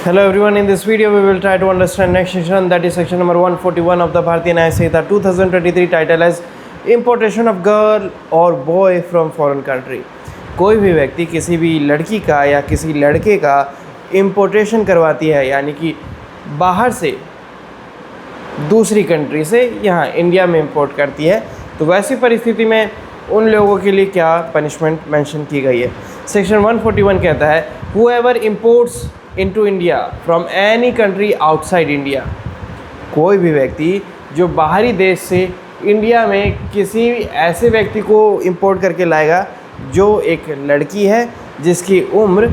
Hello everyone, in this video we will try to understand next section, that is section number 141 of the Bharatiya Nyaya Samhita 2023, title as Importation of Girl or Boy from Foreign Country। कोई भी व्यक्ति किसी भी लड़की का या किसी लड़के का इम्पोर्टेशन करवाती है, यानी कि बाहर से दूसरी कंट्री से यहाँ इंडिया में इंपोर्ट करती है, तो वैसी परिस्थिति में उन लोगों के लिए क्या पनिशमेंट मेंशन की गई है। सेक्शन 141 कहता है whoever imports into India from any country outside India, कोई भी व्यक्ति जो बाहरी देश से इंडिया में किसी ऐसे व्यक्ति को इंपोर्ट करके लाएगा जो एक लड़की है जिसकी उम्र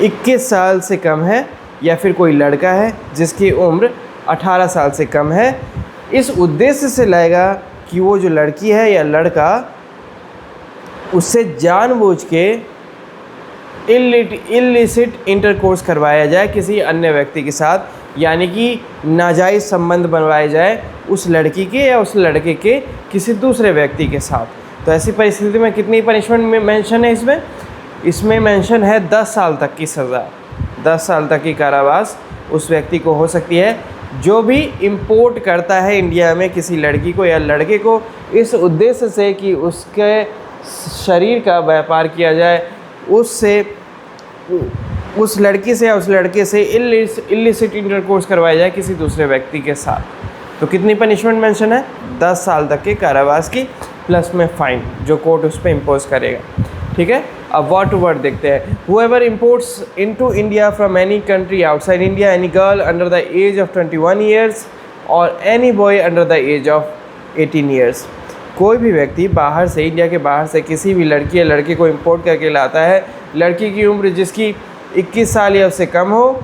21 साल से कम है, या फिर कोई लड़का है जिसकी उम्र 18 साल से कम है, इस उद्देश्य से लाएगा कि वो जो लड़की है या लड़का उससे जानबूझ के इलिसिट इंटरकोर्स करवाया जाए किसी अन्य व्यक्ति के साथ, यानी कि नाजायज़ संबंध बनवाए जाए उस लड़की के या उस लड़के के किसी दूसरे व्यक्ति के साथ। तो ऐसी परिस्थिति में कितनी पनिशमेंट में मेंशन है इसमें मेंशन है 10 साल तक की सज़ा, 10 साल तक की कारावास उस व्यक्ति को हो सकती है जो भी इंपोर्ट करता है इंडिया में किसी लड़की को या लड़के को इस उद्देश्य से कि उसके शरीर का व्यापार किया जाए, उससे उस लड़की से या उस लड़के से इलिसिट इंटरकोर्स करवाया जाए किसी दूसरे व्यक्ति के साथ। तो कितनी पनिशमेंट मेंशन है? 10 साल तक के कारावास की प्लस में फ़ाइन जो कोर्ट उस पर इम्पोज करेगा। ठीक है, अब वर्ड टू वर्ड देखते हैं। whoever imports into India from any country outside India any girl under the age of 21 years or any boy under the age of 18 years, कोई भी व्यक्ति बाहर से, इंडिया के बाहर से किसी भी लड़की या लड़के को इंपोर्ट करके लाता है, लड़की की उम्र जिसकी 21 साल या उससे कम हो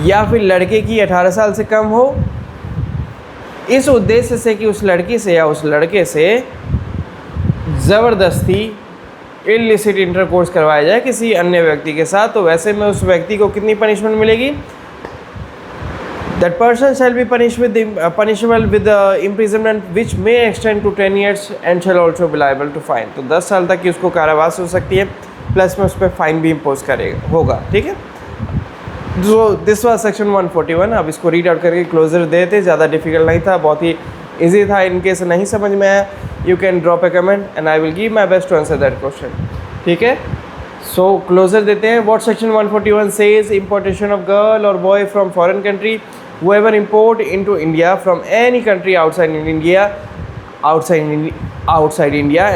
या फिर लड़के की 18 साल से कम हो, इस उद्देश्य से कि उस लड़की से या उस लड़के से ज़बरदस्ती इलिसिट इंटरकोर्स करवाया जाए किसी अन्य व्यक्ति के साथ, तो वैसे में उस व्यक्ति को कितनी पनिशमेंट मिलेगी? That person shall be punishable with the imprisonment which may extend to 10 years and shall also be liable to fine। तो 10 साल तक की उसको कारावास हो सकती है, प्लस में उस पर फाइन भी इम्पोज होगा। ठीक है, तो दिस वाज सेक्शन 141। अब इसको रीड आउट करके क्लोजर देते, ज़्यादा डिफिकल्ट नहीं था, बहुत ही ईजी था। इन केस नहीं समझ में आया, you can drop a comment and I will give my best to answer that question. ठीक है, सो क्लोजर देते हैं। व्हाट सेक्शन 141 सेज? इंपोर्टेशन ऑफ गर्ल और boy from foreign country. whoever import into India from any country outside India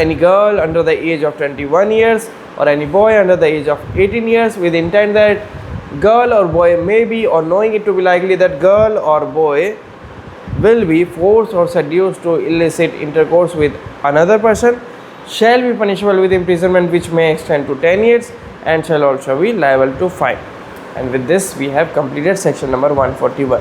any girl under the age of 21 years or any boy under the age of 18 years with intent that girl or boy may be, or knowing it to be likely that girl or boy will be forced or seduced to illicit intercourse with another person shall be punishable with imprisonment which may extend to 10 years and shall also be liable to fine। And with this we have completed section number 141।